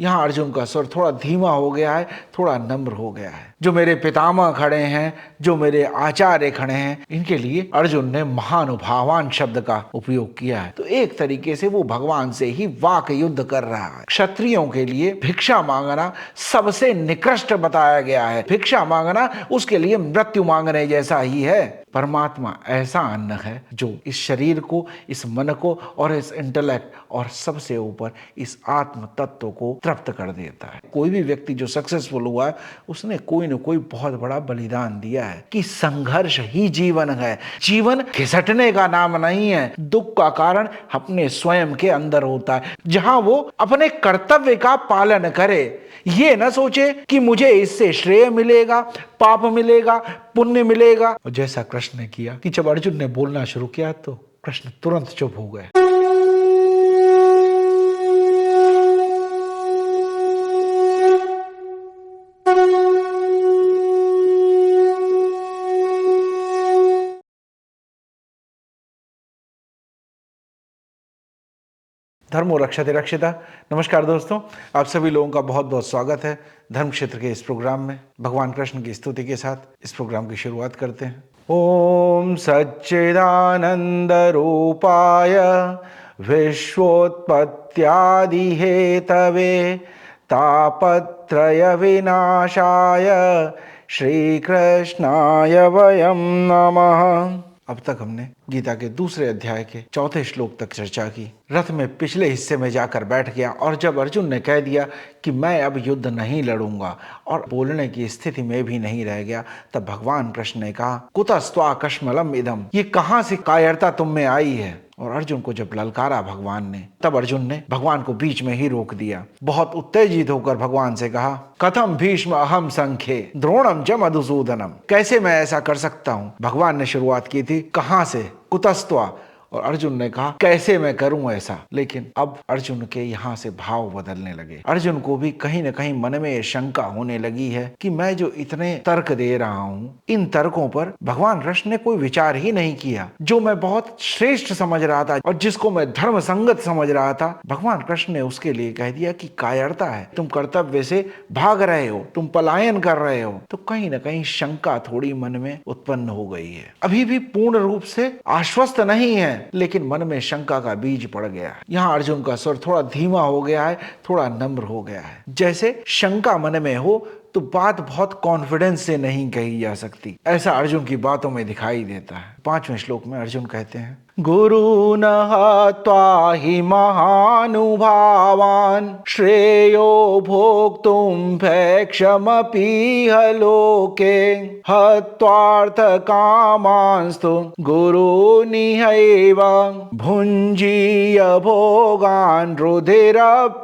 यहाँ अर्जुन का स्वर थोड़ा धीमा हो गया है, थोड़ा नम्र हो गया है। जो मेरे पितामह खड़े हैं, जो मेरे आचार्य खड़े हैं, इनके लिए अर्जुन ने महानुभावान शब्द का उपयोग किया है। तो एक तरीके से वो भगवान से ही वाक युद्ध कर रहा है। क्षत्रियों के लिए भिक्षा मांगना सबसे निकृष्ट बताया गया है। भिक्षा मांगना उसके लिए मृत्यु मांगने जैसा ही है। परमात्मा ऐसा अन्न है जो इस शरीर को, इस मन को और इस इंटेलेक्ट और सबसे ऊपर इस आत्म तत्व को तृप्त कर देता है। कोई भी व्यक्ति जो सक्सेसफुल हुआ है, उसने कोई न कोई बहुत बड़ा बलिदान दिया है कि संघर्ष ही जीवन है। जीवन घिसटने का नाम नहीं है। दुख का कारण अपने स्वयं के अंदर होता है, जहां वो अपने कर्तव्य का पालन करे। ये न सोचे कि मुझे इससे श्रेय मिलेगा, पाप मिलेगा, पुण्य मिलेगा। और जैसा कृष्ण ने किया कि जब अर्जुन ने बोलना शुरू किया तो कृष्ण तुरंत चुप हो गए। धर्मो रक्षते रक्षिता। नमस्कार दोस्तों, आप सभी लोगों का बहुत बहुत स्वागत है धर्म क्षेत्र के इस प्रोग्राम में। भगवान कृष्ण की स्तुति के साथ इस प्रोग्राम की शुरुआत करते हैं। ओम सच्चिदानंद रूपाय विश्वोत्पत्त्यादि हेतवे तापत्रय विनाशाय श्री कृष्णाय वयम नमः। अब तक हमने गीता के दूसरे अध्याय के चौथे श्लोक तक चर्चा की। रथ में पिछले हिस्से में जाकर बैठ गया और जब अर्जुन ने कह दिया कि मैं अब युद्ध नहीं लड़ूंगा और बोलने की स्थिति में भी नहीं रह गया, तब भगवान कृष्ण ने कहा, कुतस्त्वा कश्मलम इदम, ये कहां से कायरता तुम में आई है। और अर्जुन को जब ललकारा भगवान ने, तब अर्जुन ने भगवान को बीच में ही रोक दिया। बहुत उत्तेजित होकर भगवान से कहा, कथम भीष्म अहम संख्ये द्रोणम च मधुसूदनम, कैसे मैं ऐसा कर सकता हूं। भगवान ने शुरुआत की थी कहां से, कुतस्त्वा, और अर्जुन ने कहा कैसे मैं करूं ऐसा। लेकिन अब अर्जुन के यहाँ से भाव बदलने लगे। अर्जुन को भी कहीं न कहीं मन में शंका होने लगी है कि मैं जो इतने तर्क दे रहा हूँ, इन तर्कों पर भगवान कृष्ण ने कोई विचार ही नहीं किया। जो मैं बहुत श्रेष्ठ समझ रहा था और जिसको मैं धर्म संगत समझ रहा था, भगवान कृष्ण ने उसके लिए कह दिया कि कायरता है, तुम कर्तव्य से भाग रहे हो, तुम पलायन कर रहे हो। तो कहीं न कहीं शंका थोड़ी मन में उत्पन्न हो गई है। अभी भी पूर्ण रूप से आश्वस्त नहीं है, लेकिन मन में शंका का बीज पड़ गया है। यहाँ अर्जुन का स्वर थोड़ा धीमा हो गया है, थोड़ा नम्र हो गया है। जैसे शंका मन में हो तो बात बहुत कॉन्फिडेंस से नहीं कही जा सकती, ऐसा अर्जुन की बातों में दिखाई देता है। 5वें श्लोक में अर्जुन कहते हैं, गुरुन हत्वा हि महानुभावान् श्रेयो भोक्तुं भैक्षमपीह लोके हत्वार्थ कामांस्तु गुरुनिहैव भुञ्जीय भोगान् रुधिर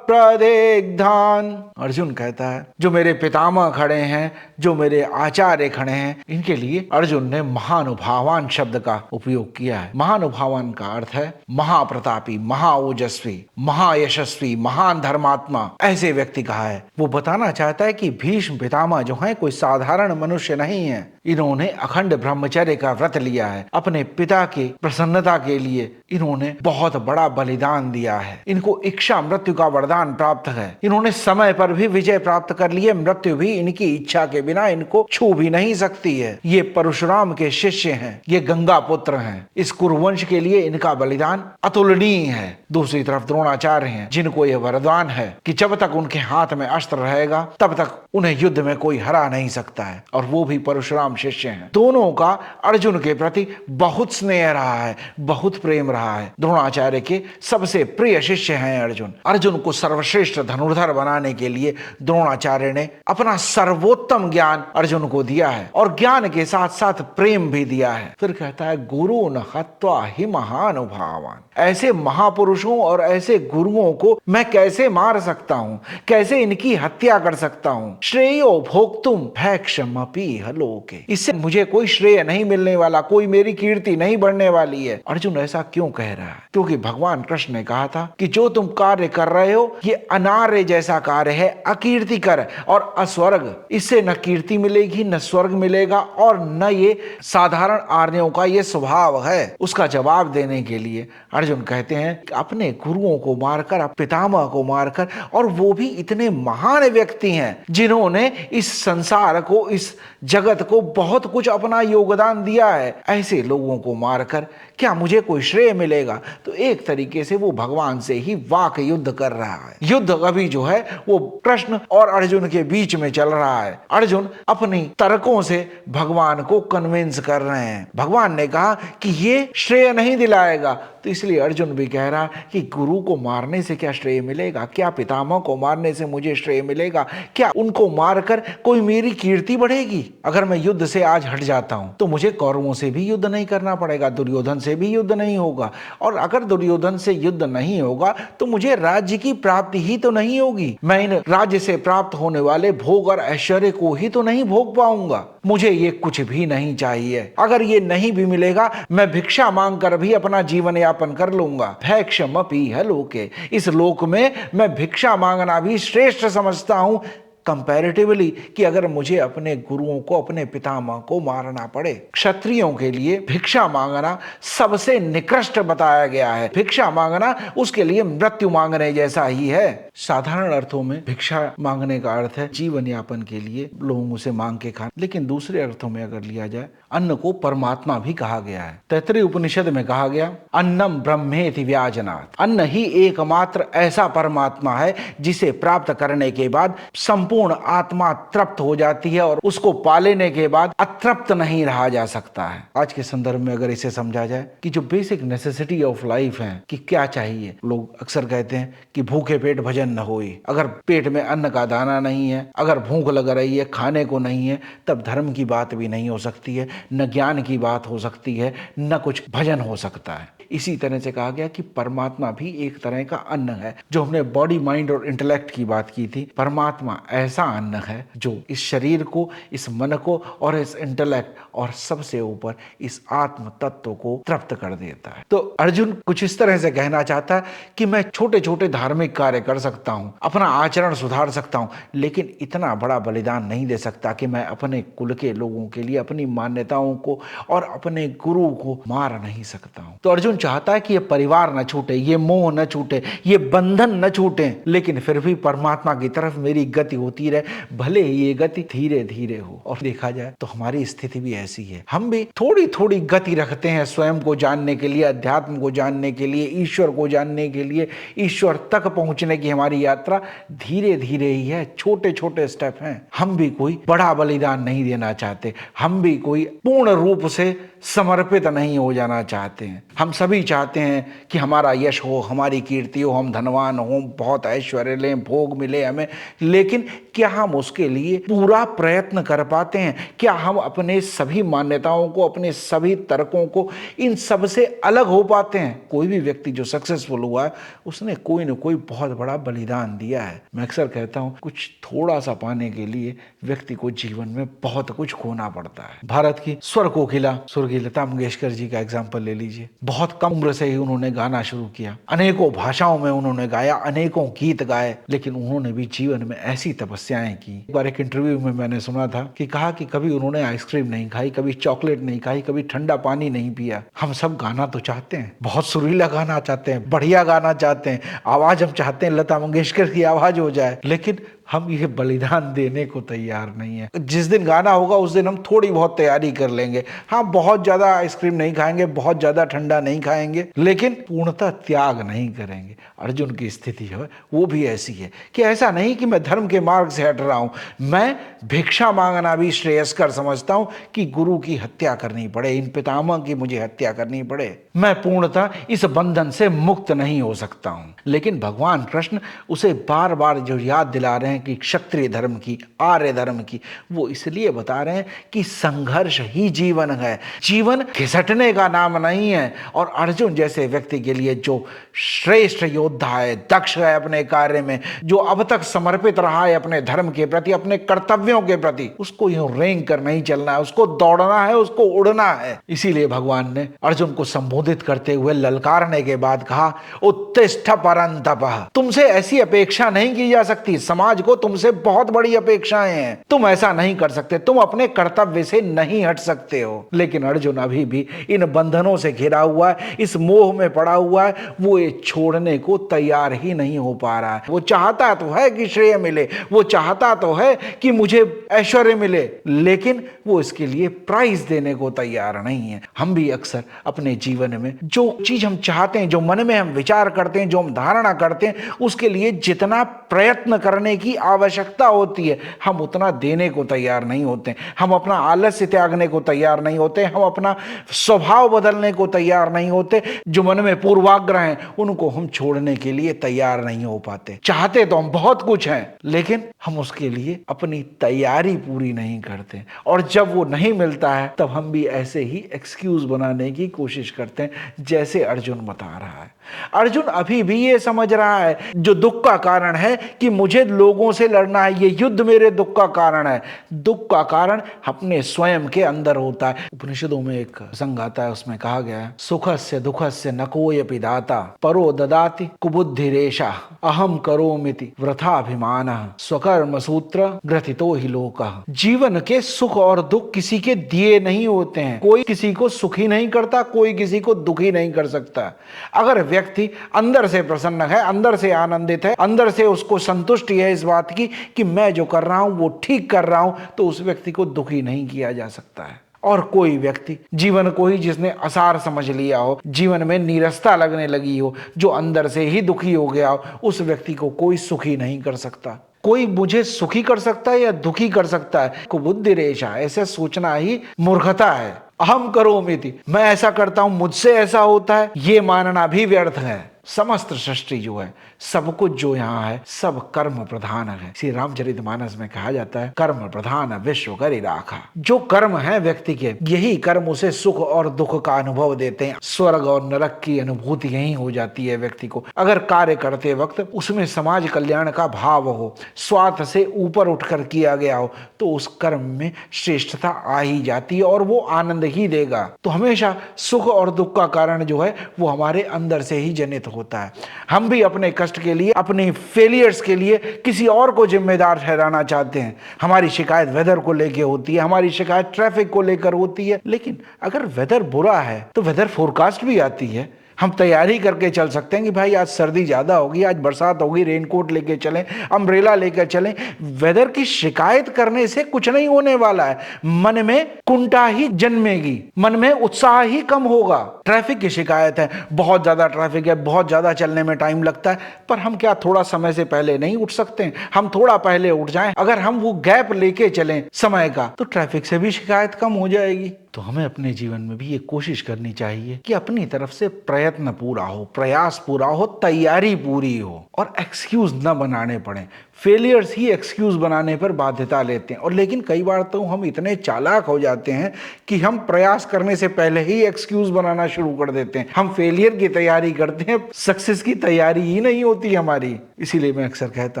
प्रदिग्धान्। अर्जुन कहता है, जो मेरे पितामह खड़े हैं, जो मेरे आचार्य खड़े हैं, इनके लिए अर्जुन ने महानुभावान शब्द का उपयोग किया है। महानुभावान का अर्थ है महाप्रतापी, महाओजस्वी, महायशस्वी, महान धर्मात्मा, ऐसे व्यक्ति कहा है। वो बताना चाहता है कि भीष्म पितामह जो है कोई साधारण मनुष्य नहीं है। इन्होंने अखंड ब्रह्मचर्य का व्रत लिया है। अपने पिता की प्रसन्नता के लिए इन्होंने बहुत बड़ा बलिदान दिया है। इनको इच्छा मृत्यु का वरदान प्राप्त है। इन्होंने समय पर भी विजय प्राप्त कर लिए। मृत्यु भी इनकी इच्छा के बिना इनको छू भी नहीं सकती है। ये परशुराम के शिष्य हैं, ये गंगा पुत्र हैं। इस कुरुवंश के लिए इनका बलिदान अतुलनीय है। दूसरी तरफ द्रोणाचार्य हैं, जिनको यह वरदान है कि जब तक उनके हाथ में अस्त्र रहेगा तब तक उन्हें युद्ध में कोई हरा नहीं सकता है, और वो भी परशुराम शिष्य हैं। दोनों का अर्जुन के प्रति बहुत स्नेह रहा है, बहुत प्रेम रहा है। द्रोणाचार्य के सबसे प्रिय शिष्य हैं अर्जुन। अर्जुन को सर्वश्रेष्ठ धनुर्धर बनाने के लिए द्रोणाचार्य ने अपना सर्वोत्तम ज्ञान अर्जुन को दिया है, और ज्ञान के साथ साथ प्रेम भी दिया है। फिर कहता है, गुरु न हत्वा हि महानुभावान, ऐसे महापुरुषों और ऐसे गुरुओं को मैं कैसे मार सकता हूँ, कैसे इनकी हत्या कर सकता हूँ। श्रेयो भोक्तुम भैक्षमपीह लोके, इससे मुझे कोई श्रेय नहीं मिलने वाला, कोई मेरी कीर्ति नहीं बढ़ने वाली है। अर्जुन ऐसा क्यों कह रहा है? क्योंकि भगवान कृष्ण ने कहा था कि जो तुम कार्य कर रहे हो ये अनार्य जैसा कार्य है, अकीर्तिकर और अस्वर्ग। इससे न कीर्ति मिलेगी, न स्वर्ग मिलेगा, और न ये साधारण आर्यों का ये स्वभाव है। उसका जवाब देने के लिए अर्जुन अर्जुन कहते हैं कि अपने गुरुओं को मारकर, पितामह को मारकर, और वो भी इतने महान व्यक्ति हैं जिन्होंने इस संसार को, इस जगत को बहुत कुछ अपना योगदान दिया है, ऐसे लोगों को मारकर क्या मुझे कोई श्रेय मिलेगा? तो एक तरीके से वो भगवान से ही वाक युद्ध कर रहा है। युद्ध अभी जो है वो कृष्ण और अर्जुन के बीच में चल रहा है। अर्जुन अपनी तर्कों से भगवान को कन्विंस कर रहे हैं। भगवान ने कहा कि ये श्रेय नहीं दिलाएगा, तो इसलिए अर्जुन भी कह रहा कि गुरु को मारने से क्या श्रेय मिलेगा? क्या पितामह को मारने से मुझे श्रेय मिलेगा? क्या उनको मारकर कोई मेरी कीर्ति बढ़ेगी? अगर मैं युद्ध से आज हट जाता हूं तो मुझे कौरवों से भी युद्ध नहीं करना पड़ेगा, दुर्योधन से भी युद्ध नहीं होगा, और अगर दुर्योधन से युद्ध नहीं होगा तो मुझे राज्य की प्राप्ति ही तो नहीं होगी। मैं इन राज्य से प्राप्त होने वाले भोग और ऐश्वर्य को ही तो नहीं भोग पाऊंगा। मुझे ये कुछ भी नहीं चाहिए। अगर ये नहीं भी मिलेगा, मैं भिक्षा मांगकर भी अपना जीवन यापन कर लूंगा। भैक्षमपीह लोके, इस लोक में मैं भिक्षा मांगना भी श्रेष्ठ समझता हूं कंपैरेटिवली, कि अगर मुझे अपने गुरुओं को, अपने पितामह को मारना पड़े। क्षत्रियों के लिए भिक्षा मांगना सबसे निकृष्ट बताया गया है। भिक्षा मांगना उसके लिए मृत्यु मांगने जैसा ही है। साधारण अर्थों में भिक्षा मांगने का अर्थ है जीवन यापन के लिए लोगों से मांग के खाना, लेकिन दूसरे अर्थों में अगर लिया जाए, अन्न को परमात्मा भी कहा गया है। तैत्तिरीय उपनिषद में कहा गया, अन्नम ब्रह्मेति व्याजनात्, अन्न ही एकमात्र ऐसा परमात्मा है जिसे प्राप्त करने के बाद संपूर्ण आत्मा तृप्त हो जाती है और उसको पा लेने के बाद अतृप्त नहीं रहा जा सकता है। आज के संदर्भ में अगर इसे समझा जाए कि जो बेसिक नेसेसिटी ऑफ लाइफ है कि क्या चाहिए, लोग अक्सर कहते हैं कि भूखे पेट भजन न होई। अगर पेट में अन्न का दाना नहीं है, अगर भूख लग रही है, खाने को नहीं है, तब धर्म की बात भी नहीं हो सकती है, न ज्ञान की बात हो सकती है, न कुछ भजन हो सकता है। इसी तरह से कहा गया कि परमात्मा भी एक तरह का अन्न है। जो हमने बॉडी, माइंड और इंटेलेक्ट की बात की थी, परमात्मा ऐसा अन्न है जो इस शरीर को, इस मन को और इस इंटेलेक्ट और सबसे ऊपर इस आत्म तत्व को तृप्त कर देता है। तो अर्जुन कुछ इस तरह से कहना चाहता है कि मैं छोटे छोटे धार्मिक कार्य कर सकता हूं, अपना आचरण सुधार सकता हूं, लेकिन इतना बड़ा बलिदान नहीं दे सकता कि मैं अपने कुल के लोगों के लिए, अपनी मान्यताओं को और अपने गुरु को मार नहीं सकता हूं। तो अर्जुन चाहता है कि ये परिवार न छूटे, ये मोह न छूटे, ये बंधन न छूटे, लेकिन फिर भी परमात्मा की तरफ मेरी गति होती रहे, भले ही ये गति धीरे धीरे हो। और देखा जाए तो हमारी स्थिति भी ऐसी है। हम भी थोड़ी थोड़ी गति रखते हैं स्वयं को जानने के लिए, अध्यात्म को जानने के लिए, ईश्वर को जानने के लिए। ईश्वर तक पहुंचने की हमारी यात्रा धीरे धीरे ही है, छोटे छोटे स्टेप हैं। हम भी कोई बड़ा बलिदान नहीं देना चाहते, हम भी कोई पूर्ण रूप से समर्पित नहीं हो जाना चाहते हैं। हम सभी चाहते हैं कि हमारा यश हो, हमारी कीर्ति हो, हम धनवान हो, बहुत ऐश्वर्य लें, भोग मिले हमें, लेकिन क्या हम उसके लिए पूरा प्रयत्न कर पाते हैं? क्या हम अपने सभी मान्यताओं को, अपने सभी तर्कों को, इन सब से अलग हो पाते हैं? कोई भी व्यक्ति जो सक्सेसफुल हुआ है, उसने कोई न कोई बहुत बड़ा बलिदान दिया है। मैं अक्सर कहता हूं, कुछ थोड़ा सा पाने के लिए व्यक्ति को जीवन में बहुत कुछ खोना पड़ता है। भारत की स्वर कोकिला स्वर्गीय लता मंगेशकर जी का एग्जाम्पल ले लीजिए। बहुत कम उम्र से ही उन्होंने गाना शुरू किया, अनेकों भाषाओं में उन्होंने गाया, अनेकों गीत गाए, लेकिन उन्होंने भी जीवन में ऐसी तपस्याएं की। एक बार एक इंटरव्यू में मैंने सुना था कि कहा कि कभी उन्होंने आइसक्रीम नहीं खाई, कभी चॉकलेट नहीं खाई, कभी ठंडा पानी नहीं पिया। हम सब गाना तो चाहते हैं, बहुत सुरीला गाना चाहते हैं, बढ़िया गाना चाहते हैं, आवाज हम चाहते हैं लता मंगेशकर की आवाज हो जाए, लेकिन हम ये बलिदान देने को तैयार नहीं है। जिस दिन गाना होगा उस दिन हम थोड़ी बहुत तैयारी कर लेंगे। हाँ, बहुत ज्यादा आइसक्रीम नहीं खाएंगे, बहुत ज्यादा ठंडा नहीं खाएंगे, लेकिन पूर्णतः त्याग नहीं करेंगे। अर्जुन की स्थिति है वो भी ऐसी है कि ऐसा नहीं कि मैं धर्म के मार्ग से हट रहा हूं, मैं भिक्षा मांगना भी श्रेयस्कर समझता हूं कि गुरु की हत्या करनी पड़े, इन पितामह की मुझे हत्या करनी पड़े, मैं पूर्णतः इस बंधन से मुक्त नहीं हो सकता हूं। लेकिन भगवान कृष्ण उसे बार बार जो याद दिला रहे हैं कि क्षत्रिय धर्म की, आर्य धर्म की, वो इसलिए बता रहे हैं कि संघर्ष ही जीवन है, जीवन घिसटने का नाम नहीं है। और अर्जुन जैसे व्यक्ति के लिए जो श्रेष्ठ योद्धा है, दक्ष है अपने कार्य में, जो अब तक समर्पित रहा है अपने धर्म के प्रति, अपने कर्तव्यों के प्रति, उसको यूं रेंग कर नहीं चलना है, उसको दौड़ना है, उसको उड़ना है। इसीलिए भगवान ने अर्जुन को संबोधित करते हुए ललकारने के बाद कहा, उत्तिष्ठ परंतपः, तुमसे ऐसी अपेक्षा नहीं की जा सकती, समाज को तुमसे बहुत बड़ी अपेक्षाएं हैं, तुम ऐसा नहीं कर सकते, तुम अपने कर्तव्य से नहीं हट सकते हो। लेकिन अर्जुन अभी भी इन बंधनों से घिरा हुआ है, इस मोह में पड़ा हुआ है, वो ये छोड़ने को तैयार ही नहीं हो पा रहा है। वो चाहता तो है कि श्रेय मिले, वो चाहता तो है कि मुझे ऐश्वर्य मिले, लेकिन वो इसके लिए प्राइस देने को तैयार नहीं है। हम भी अक्सर अपने जीवन में जो चीज हम चाहते हैं, जो मन में हम विचार करते हैं, जो हम धारणा करते हैं, उसके लिए जितना प्रयत्न करने की आवश्यकता होती है, हम उतना देने को तैयार नहीं होते। हम अपना आलस्य त्यागने को तैयार नहीं होते, हम अपना स्वभाव बदलने को तैयार नहीं होते, जो मन में पूर्वाग्रह हैं उनको हम छोड़ने के लिए तैयार नहीं हो पाते। चाहते तो हम बहुत कुछ हैं, लेकिन हम उसके लिए अपनी तैयारी पूरी नहीं करते, और जब वो नहीं मिलता है तब हम भी ऐसे ही एक्सक्यूज बनाने की कोशिश करते हैं, जैसे अर्जुन बता रहा है। अर्जुन अभी भी ये समझ रहा है जो दुख का कारण है कि मुझे लोगों से लड़ना है, ये युद्ध मेरे दुख का कारण है। दुख का कारण अपने स्वयं के अंदर होता है। उपनिषदों में एक प्रसंग आता है, उसमें कहा गया है, सुखस्य दुखस्य न कोयपि दाता परो ददाति कुबुद्धिरेषा अहम करोमिति वृथाभिमानः स्वकर्म सूत्र ग्रथितो हि लोकः। जीवन के सुख और दुख किसी के दिए नहीं होते हैं, कोई किसी को सुखी नहीं करता, कोई किसी को दुखी नहीं कर सकता। अगर व्यक्ति अंदर से प्रसन्न है, अंदर से आनंदित है, अंदर से उसको संतुष्टि है इस बात की कि मैं जो कर रहा हूं वो ठीक कर रहा हूं, तो उस व्यक्ति को दुखी नहीं किया जा सकता है। और कोई व्यक्ति जीवन को ही जिसने असार समझ लिया हो, जीवन में नीरसता लगने लगी हो, जो अंदर से ही दुखी हो गया हो, उस व्यक्ति को कोई सुखी नहीं कर सकता। कोई मुझे सुखी कर सकता है या दुखी कर सकता है, कुबुद्धि रेशा, ऐसे सोचना ही मूर्खता है। अहम करोमिति, मैं ऐसा करता हूं, मुझसे ऐसा होता है, ये मानना भी व्यर्थ है। समस्त सृष्टि जो है, सब कुछ जो यहाँ है, सब कर्म प्रधान है। श्री रामचरितमानस में कहा जाता है, कर्म प्रधान विश्व करि राखा। जो कर्म है व्यक्ति के, यही कर्म उसे सुख और दुख का अनुभव देते हैं। स्वर्ग और नरक की अनुभूति यही हो जाती है व्यक्ति को। अगर कार्य करते वक्त उसमें समाज कल्याण का भाव हो, स्वार्थ से ऊपर उठकर किया गया हो, तो उस कर्म में श्रेष्ठता आ ही जाती है और वो आनंद ही देगा। तो हमेशा सुख और दुख का कारण जो है वो हमारे अंदर से ही जनित होता है। हम भी अपने कष्ट के लिए, अपने फेलियर्स के लिए किसी और को जिम्मेदार ठहराना चाहते हैं। हमारी शिकायत वेदर को लेकर होती है, हमारी शिकायत ट्रैफिक को लेकर होती है। लेकिन अगर वेदर बुरा है तो वेदर फोरकास्ट भी आती है। हम तैयारी करके चल सकते हैं कि भाई आज सर्दी ज़्यादा होगी, आज बरसात होगी, रेनकोट लेके चलें, अम्ब्रेला लेकर चलें। वेदर की शिकायत करने से कुछ नहीं होने वाला है, मन में कुंठा ही जन्मेगी, मन में उत्साह ही कम होगा। ट्रैफिक की शिकायत है, बहुत ज़्यादा ट्रैफिक है, बहुत ज़्यादा चलने में टाइम लगता है, पर हम क्या थोड़ा समय से पहले नहीं उठ सकते हैं? हम थोड़ा पहले उठ जाएं, अगर हम वो गैप लेके चलें समय का, तो ट्रैफिक से भी शिकायत कम हो जाएगी। तो हमें अपने जीवन में भी ये कोशिश करनी चाहिए कि अपनी तरफ से प्रयत्न पूरा हो, प्रयास पूरा हो, तैयारी पूरी हो, और एक्सक्यूज न बनाने पड़े। फेलियर्स ही एक्सक्यूज बनाने पर बाध्यता लेते हैं। और लेकिन कई बार तो हम इतने चालाक हो जाते हैं कि हम प्रयास करने से पहले ही एक्सक्यूज बनाना शुरू कर देते हैं। हम फेलियर की तैयारी करते हैं, सक्सेस की तैयारी ही नहीं होती हमारी। इसीलिए मैं अक्सर कहता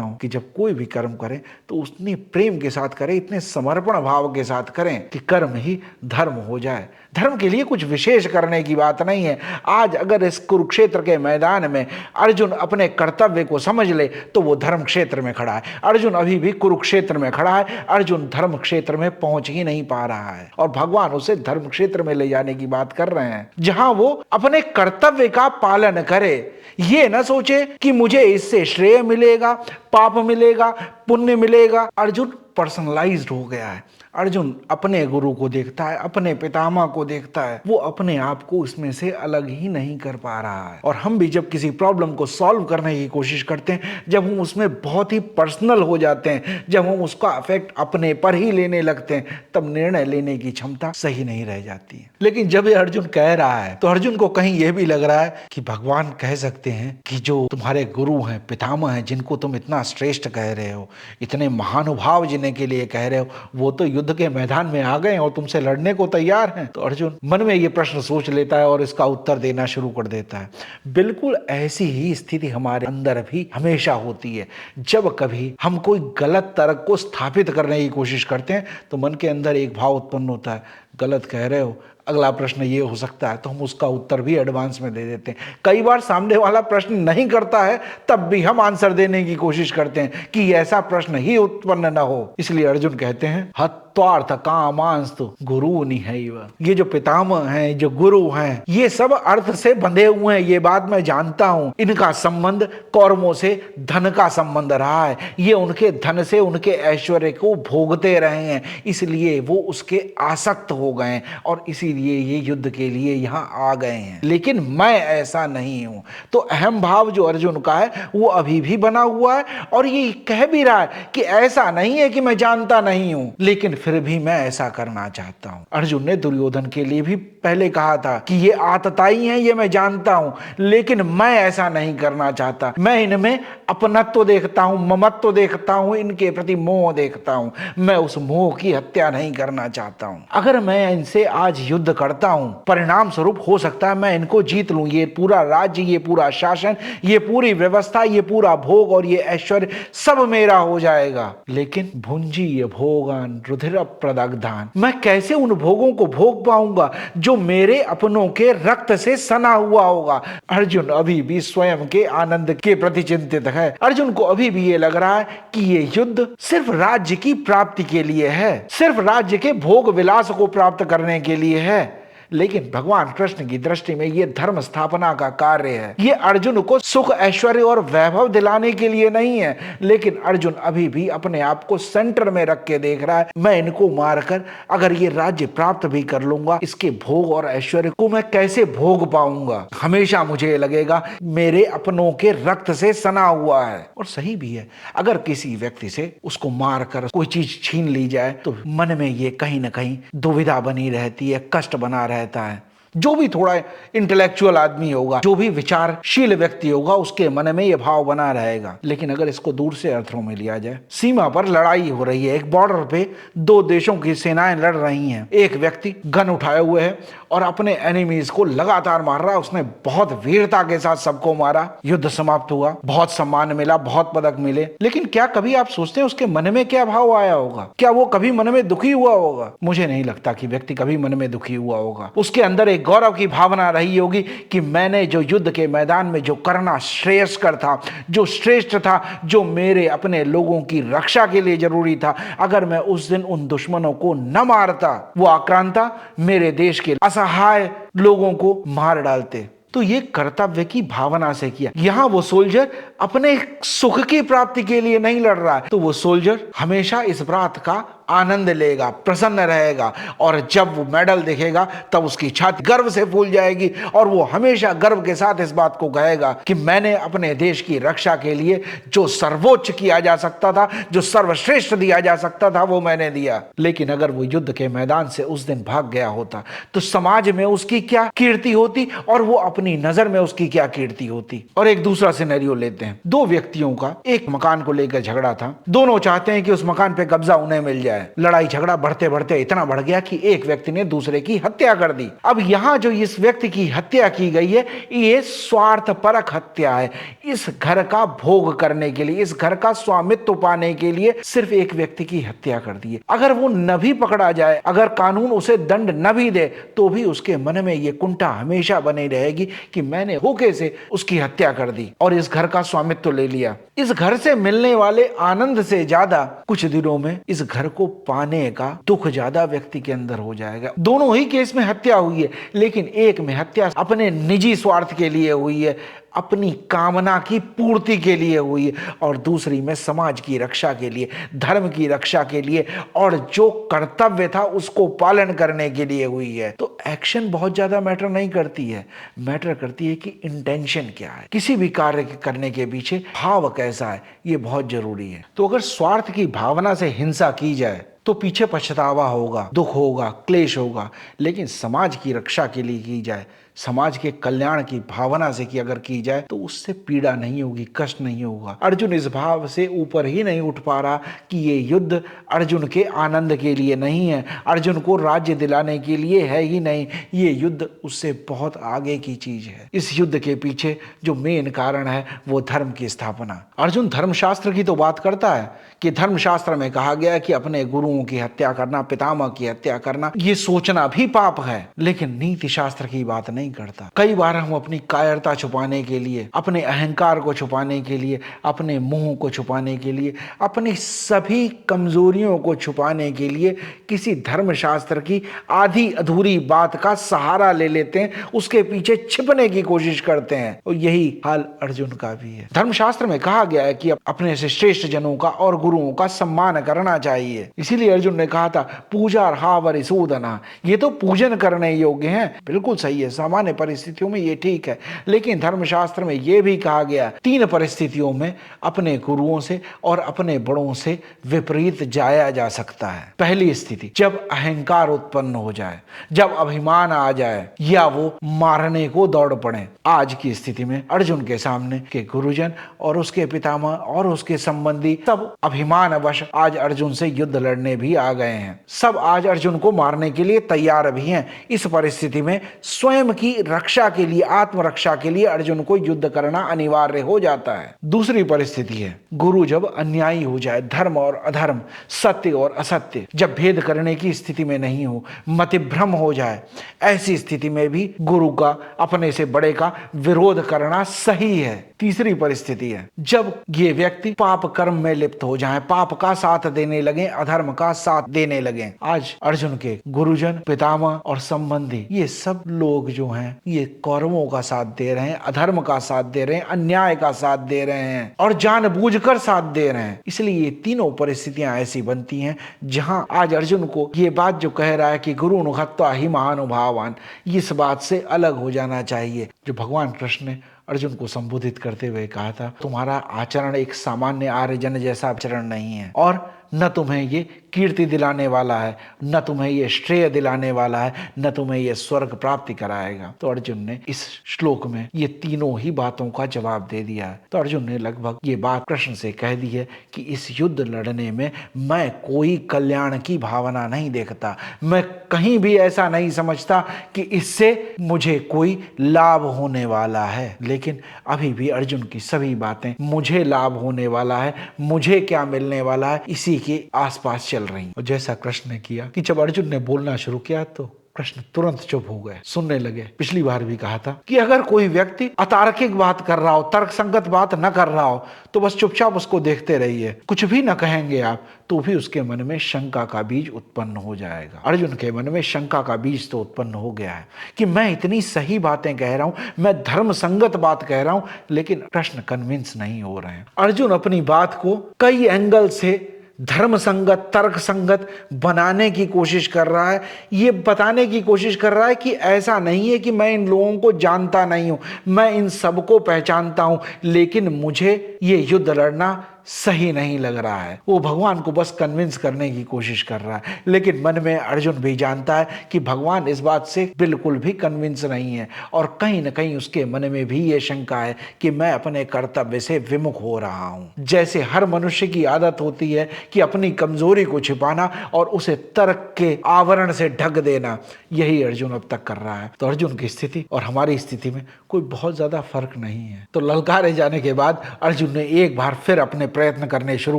हूं कि जब कोई भी कर्म करें तो उतनी प्रेम के साथ करें, इतने समर्पण भाव के साथ करें कि कर्म ही धर्म हो जाए। धर्म के लिए कुछ विशेष करने की बात नहीं है। आज अगर इस कुरुक्षेत्र के मैदान में अर्जुन अपने कर्तव्य को समझ ले तो वो धर्म क्षेत्र में खड़ा है। अर्जुन अभी भी कुरुक्षेत्र में खड़ा है, अर्जुन धर्म क्षेत्र में पहुंच ही नहीं पा रहा है, और भगवान उसे धर्म क्षेत्र में ले जाने की बात कर रहे हैं, जहां वो अपने कर्तव्य का पालन करे। ये न सोचे कि मुझे इससे श्रेय मिलेगा, पाप मिलेगा, पुण्य मिलेगा। अर्जुन पर्सनलाइज्ड हो गया है। अर्जुन अपने गुरु को देखता है, अपने पितामह को देखता है, वो अपने आप को उसमें से अलग ही नहीं कर पा रहा है। और हम भी जब किसी प्रॉब्लम को सॉल्व करने की कोशिश करते हैं, जब हम उसमें बहुत ही पर्सनल हो जाते हैं, जब हम उसका अफेक्ट अपने पर ही लेने लगते हैं, तब निर्णय लेने की क्षमता सही नहीं रह जाती है। लेकिन जब ये अर्जुन कह रहा है तो अर्जुन को कहीं यह भी लग रहा है कि भगवान कह सकते हैं कि जो तुम्हारे गुरु हैं, पितामह हैं, जिनको तुम इतना श्रेष्ठ कह रहे हो, इतने महानुभाव जिन्हें के लिए कह रहे हो वो तो युद्ध के मैदान में आ गए और तुमसे लड़ने को तैयार हैं। तो अर्जुन मन में ये प्रश्न सोच लेता है और इसका उत्तर देना शुरू कर देता है। बिल्कुल ऐसी ही स्थिति हमारे अंदर भी हमेशा होती है। जब कभी हम कोई गलत तर्क को स्थापित करने की कोशिश करते हैं तो मन के अंदर एक भाव उत्पन्न होता है, गलत कह रहे हो, अगला प्रश्न ये हो सकता है, तो हम उसका उत्तर भी एडवांस में दे देते हैं। कई बार सामने वाला प्रश्न नहीं करता है तब भी हम आंसर देने की कोशिश करते हैं कि ऐसा प्रश्न ही उत्पन्न न हो। इसलिए अर्जुन कहते हैं हत्वार्थ कामांस्तु गुरु निहैव। ये जो पितामह हैं, जो गुरु हैं, ये सब अर्थ से बंधे हुए हैं, ये बात मैं जानता हूं। इनका संबंध कौरवों से धन का संबंध रहा है। ये उनके धन से उनके ऐश्वर्य को भोगते रहे हैं, इसलिए वो उसके आसक्त हो गए और इसीलिए ये युद्ध के लिए यहां आ गए हैं। लेकिन मैं ऐसा नहीं हूं। तो अहम भाव जो अर्जुन का है वो अभी भी बना हुआ है और ये कह भी रहा है कि ऐसा नहीं है कि मैं जानता नहीं हूं, लेकिन फिर भी मैं ऐसा करना चाहता हूं। अर्जुन ने दुर्योधन के लिए भी पहले कहा था कि ये आतताई हैं, ये मैं जानता हूं, लेकिन मैं ऐसा नहीं करना चाहता। मैं इनमें अपनत्व देखता हूं, ममत्व देखता हूं, इनके प्रति मोह देखता हूं। मैं उस मोह की हत्या नहीं करना चाहता हूं। अगर मैं इनसे आज युद्ध करता हूं, परिणाम स्वरूप हो सकता है मैं इनको जीत लूं। ये पूरा राज्य, ये पूरा शासन, ये पूरी व्यवस्था, ये पूरा भोग और ये ऐश्वर्य सब मेरा हो जाएगा। लेकिन भुंजी ये भोगान रुधिर प्रदग्धान, मैं कैसे उन भोगों को भोग पाऊंगा जो मेरे अपनों के रक्त से सना हुआ होगा। अर्जुन अभी भी स्वयं के आनंद के प्रति चिंतित है। अर्जुन को अभी भी ये लग रहा है कि ये युद्ध सिर्फ राज्य की प्राप्ति के लिए है, सिर्फ राज्य के भोग विलास को प्राप्त करने के लिए है। लेकिन भगवान कृष्ण की दृष्टि में यह धर्म स्थापना का कार्य है। ये अर्जुन को सुख, ऐश्वर्य और वैभव दिलाने के लिए नहीं है। लेकिन अर्जुन अभी भी अपने आप को सेंटर में रख के देख रहा है, मैं इनको मारकर अगर ये राज्य प्राप्त भी कर लूंगा, इसके भोग और ऐश्वर्य को मैं कैसे भोग पाऊंगा। हमेशा मुझे लगेगा मेरे अपनों के रक्त से सना हुआ है। और सही भी है, अगर किसी व्यक्ति से उसको मारकर कोई चीज छीन ली जाए तो मन में ये कहीं ना कहीं दुविधा बनी रहती है, कष्ट बना रहता है। जो भी थोड़ा इंटेलेक्चुअल आदमी होगा, जो भी विचारशील व्यक्ति होगा, उसके मन में यह भाव बना रहेगा। लेकिन अगर इसको दूर से अर्थों में लिया जाए, सीमा पर लड़ाई हो रही है, एक बॉर्डर पे दो देशों की सेनाएं लड़ रही हैं। एक व्यक्ति गन उठाए हुए है और अपने एनिमीज को लगातार मार रहा है। उसने बहुत वीरता के साथ सबको मारा, युद्ध समाप्त हुआ, बहुत सम्मान मिला, बहुत पदक मिले। लेकिन क्या कभी आप सोचते हैं उसके मन में क्या भाव आया होगा? क्या वो कभी मन में दुखी हुआ होगा? मुझे नहीं लगता कि व्यक्ति कभी मन में दुखी हुआ होगा। उसके अंदर एक गौरव की भावना रही होगी कि मैंने जो युद्ध के मैदान में जो करना श्रेयस्कर था, जो श्रेष्ठ था, जो मेरे अपने लोगों की रक्षा के लिए जरूरी था, अगर मैं उस दिन उन दुश्मनों को न मारता, वो आक्रांता मेरे देश के असहाय लोगों को मार डालते। तो ये कर्तव्य की भावना से किया। यहां वो सोल्जर अपने सुख की प्राप्ति के लिए नहीं लड़ रहा है, तो वो सोल्जर हमेशा इस बात का आनंद लेगा, प्रसन्न रहेगा और जब वो मेडल देखेगा तब उसकी छाती गर्व से फूल जाएगी और वो हमेशा गर्व के साथ इस बात को कहेगा कि मैंने अपने देश की रक्षा के लिए जो सर्वोच्च किया जा सकता था, जो सर्वश्रेष्ठ दिया जा सकता था, वो मैंने दिया। लेकिन अगर वो युद्ध के मैदान से उस दिन भाग गया होता तो समाज में उसकी क्या कीर्ति होती और वो अपनी नजर में उसकी क्या कीर्ति होती। और एक दूसरा सिनेरियो लेते हैं। दो व्यक्तियों का एक मकान को लेकर झगड़ा था। दोनों चाहते हैं कि उस मकान पे कब्जा उन्हें मिल जाए। लड़ाई झगड़ा बढ़ते बढ़ते इतना बढ़ गया कि एक व्यक्ति ने दूसरे की हत्या कर दी। अब यहां जो इस व्यक्ति की हत्या की गई है, ये स्वार्थपरक हत्या है। इस घर का भोग करने के लिए, इस घर का स्वामित्व पाने के लिए सिर्फ एक व्यक्ति की हत्या कर दी है। अगर वो न भी पकड़ा जाए, अगर कानून उसे दंड न भी दे, तो भी उसके मन में ये कुंठा हमेशा बनी रहेगी कि मैंने होके से उसकी हत्या कर दी और इस घर का स्वामित्व ले लिया। इस घर से मिलने वाले आनंद से ज्यादा कुछ दिनों में इस घर को पाने का दुख ज्यादा व्यक्ति के अंदर हो जाएगा। दोनों ही केस में हत्या हुई है, लेकिन एक में हत्या अपने निजी स्वार्थ के लिए हुई है, अपनी कामना की पूर्ति के लिए हुई है, और दूसरी में समाज की रक्षा के लिए, धर्म की रक्षा के लिए और जो कर्तव्य था उसको पालन करने के लिए हुई है। तो एक्शन बहुत ज्यादा मैटर नहीं करती है, मैटर करती है कि इंटेंशन क्या है, किसी भी कार्य करने के पीछे भाव कैसा है, ये बहुत जरूरी है। तो अगर स्वार्थ की भावना से हिंसा की जाए तो पीछे पछतावा होगा, दुख होगा, क्लेश होगा। लेकिन समाज की रक्षा के लिए की जाए, समाज के कल्याण की भावना से कि अगर की जाए तो उससे पीड़ा नहीं होगी, कष्ट नहीं होगा। अर्जुन इस भाव से ऊपर ही नहीं उठ पा रहा कि ये युद्ध अर्जुन के आनंद के लिए नहीं है, अर्जुन को राज्य दिलाने के लिए है ही नहीं, ये युद्ध उससे बहुत आगे की चीज है। इस युद्ध के पीछे जो मेन कारण है वो धर्म की स्थापना। अर्जुन धर्मशास्त्र की तो बात करता है कि धर्मशास्त्र में कहा गया है कि अपने गुरुओं की हत्या करना, पितामह की हत्या करना, ये सोचना भी पाप है, लेकिन नीति शास्त्र की बात नहीं करता। कई बार हम अपनी कायरता छुपाने के लिए, अपने अहंकार को छुपाने के लिए, अपने मुंह को छुपाने के लिए, अपनी सभी कमजोरियों को छुपाने के लिए किसी धर्मशास्त्र की आधी अधूरी बात का सहारा ले लेते हैं, उसके पीछे छिपने की कोशिश करते हैं। और यही हाल अर्जुन का भी है। धर्मशास्त्र में कहा गया है कि अपने से श्रेष्ठ जनों का और गुरुओं का सम्मान करना चाहिए। इसीलिए अर्जुन ने कहा था पूजा रहावरि सूदना, ये तो पूजन करने योग्य हैं। बिल्कुल सही है, सामान्य परिस्थितियों में ये ठीक है, लेकिन धर्मशास्त्र में यह भी कहा गया 3 परिस्थितियों में अपने गुरुओं से और अपने बड़ों से विपरीत जाया जा सकता है। पहली स्थिति, जब अहंकार उत्पन्न हो जाए, जब अभिमान आ जाए या वो मारने को दौड़ पड़े। आज की स्थिति में अर्जुन के सामने के गुरुजन और उसके पितामह और उसके संबंधी सब अभिमानवश आज अर्जुन से युद्ध लड़ने भी आ गए हैं। सब आज अर्जुन को मारने के लिए तैयार भी हैं। इस परिस्थिति में स्वयं की रक्षा के लिए, आत्मरक्षा के लिए अर्जुन को युद्ध करना अनिवार्य हो जाता है। दूसरी परिस्थिति है, गुरु जब अन्यायी हो जाए, धर्म और अधर्म, सत्य और असत्य जब भेद करने की स्थिति में नहीं हो, मतिभ्रम हो जाए, ऐसी स्थिति में भी गुरु का, अपने से बड़े का विरोध करना सही है। तीसरी परिस्थिति है, जब ये व्यक्ति पाप कर्म में लिप्त हो जाए, पाप का साथ देने लगे, अधर्म का साथ देने लगे। आज अर्जुन के गुरुजन, पितामह और संबंधी, ये सब लोग जो हैं ये कौरवों का साथ दे रहे हैं, अधर्म का साथ दे रहे हैं, अन्याय का साथ दे रहे हैं और जानबूझकर साथ दे रहे हैं। इसलिए ये तीनों परिस्थितियां ऐसी बनती हैं जहां आज अर्जुन को ये बात जो कह रहा है कि गुरु हत्वा ही महानुभावान, इस बात से अलग हो जाना चाहिए। जो भगवान कृष्ण ने अर्जुन को संबोधित करते हुए कहा था, तुम्हारा आचरण एक सामान्य आर्यजन जैसा आचरण नहीं है और न तुम्हें ये कीर्ति दिलाने वाला है, न तुम्हें ये श्रेय दिलाने वाला है, न तुम्हें ये स्वर्ग प्राप्ति कराएगा। तो अर्जुन ने इस श्लोक में ये तीनों ही बातों का जवाब दे दिया है। तो अर्जुन ने लगभग ये बात कृष्ण से कह दी है कि इस युद्ध लड़ने में मैं कोई कल्याण की भावना नहीं देखता, मैं कहीं भी ऐसा नहीं समझता कि इससे मुझे कोई लाभ होने वाला है। लेकिन अभी भी अर्जुन की सभी बातें मुझे लाभ होने वाला है, मुझे क्या मिलने वाला है, इसी के आसपास चल रही। और जैसा कृष्ण ने किया कि जब अर्जुन ने बोलना शुरू किया तो कृष्ण तुरंत चुप हो गए, सुनने लगे। पिछली बार भी कहा था कि अगर कोई व्यक्ति अतार्किक बात कर रहा हो, तर्क संगत बात न कर रहा हो, तो बस चुपचाप उसको देखते रहिए, कुछ भी न कहेंगे आप, तो भी उसके मन में शंका का बीज उत्पन्न हो जाएगा। अर्जुन के मन में शंका का बीज तो उत्पन्न हो गया है कि मैं इतनी सही बातें कह रहा हूं, मैं धर्म संगत बात कह रहा हूं, लेकिन कृष्ण कन्विंस नहीं हो रहे हैं। अर्जुन अपनी बात को कई एंगल से धर्म संगत, तर्क संगत बनाने की कोशिश कर रहा है। ये बताने की कोशिश कर रहा है कि ऐसा नहीं है कि मैं इन लोगों को जानता नहीं हूं, मैं इन सबको पहचानता हूं, लेकिन मुझे ये युद्ध लड़ना सही नहीं लग रहा है। वो भगवान को बस कन्विंस करने की कोशिश कर रहा है, लेकिन मन में अर्जुन भी जानता है कि भगवान इस बात से बिल्कुल भी कन्विंस नहीं है और कहीं ना कहीं उसके मन में भी ये शंका है कि मैं अपने कर्तव्य से विमुख हो रहा हूं। जैसे हर मनुष्य की आदत होती है कि अपनी कमजोरी को छिपाना और उसे तर्क के आवरण से ढक देना, यही अर्जुन अब तक कर रहा है। तो अर्जुन की स्थिति और हमारी स्थिति में कोई बहुत ज्यादा फर्क नहीं है। तो ललकारे जाने के बाद अर्जुन ने एक बार फिर अपने प्रयत्न करने शुरू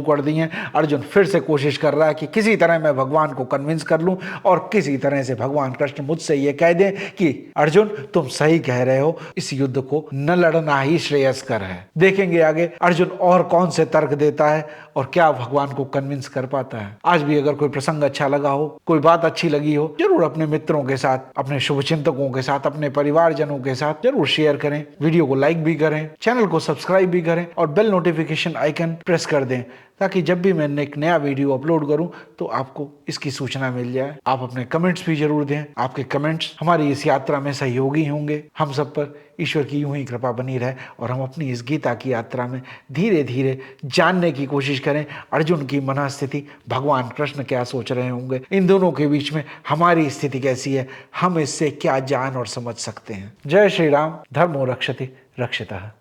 कर दिए हैं। अर्जुन फिर से कोशिश कर रहा है कि किसी तरह मैं भगवान को कन्विंस कर लूं और किसी तरह से भगवान कृष्ण मुझसे ये कह दें कि अर्जुन तुम सही कह रहे हो, इस युद्ध को न लड़ना ही श्रेयस्कर है। देखेंगे आगे अर्जुन और कौन से तर्क देता है और क्या भगवान को कन्विंस कर पाता है। आज भी अगर कोई प्रसंग अच्छा लगा हो, कोई बात अच्छी लगी हो, जरूर अपने मित्रों के साथ, अपने शुभचिंतकों के साथ, अपने परिवारजनों के साथ जरूर शेयर करें। वीडियो को लाइक भी करें, चैनल को सब्सक्राइब भी करें और बेल नोटिफिकेशन आइकन प्रेस कर दें, ताकि जब भी मैं एक नया वीडियो अपलोड करूं तो आपको इसकी सूचना मिल जाए। आप अपने कमेंट्स भी जरूर दें, आपके कमेंट्स हमारी इस यात्रा में सहयोगी होंगे। हम सब पर ईश्वर की यूं ही कृपा बनी रहे और हम अपनी इस गीता की यात्रा में धीरे धीरे जानने की कोशिश करें अर्जुन की मनःस्थिति, भगवान कृष्ण क्या सोच रहे होंगे, इन दोनों के बीच में हमारी स्थिति कैसी है, हम इससे क्या जान और समझ सकते हैं। जय श्री राम। धर्मो रक्षति रक्षितः।